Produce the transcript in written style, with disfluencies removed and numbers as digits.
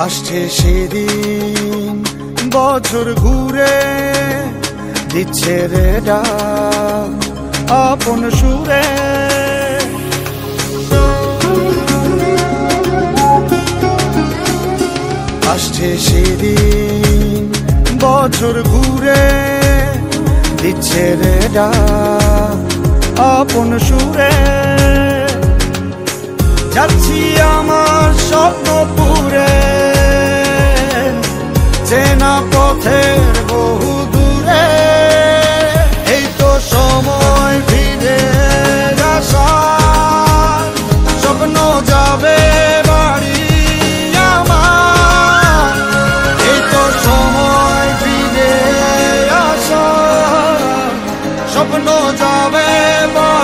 আসছে সেদিন বছর ঘুরে দিচ্ছে রে ডাক আপন সুরে। আসছে সেদিন বছর ঘুরে দিচ্ছে রে ডাক আপন সুরে। যাচ্ছি আমার স্বপ্নপুরে চেনা পথের বহু দূরে। এই তো সময় ফিরে আসার, স্বপ্ন যাবে বাড়ি আমার। এই তো সময় ফিরে আসার, স্বপ্ন যাবে বাড়ি।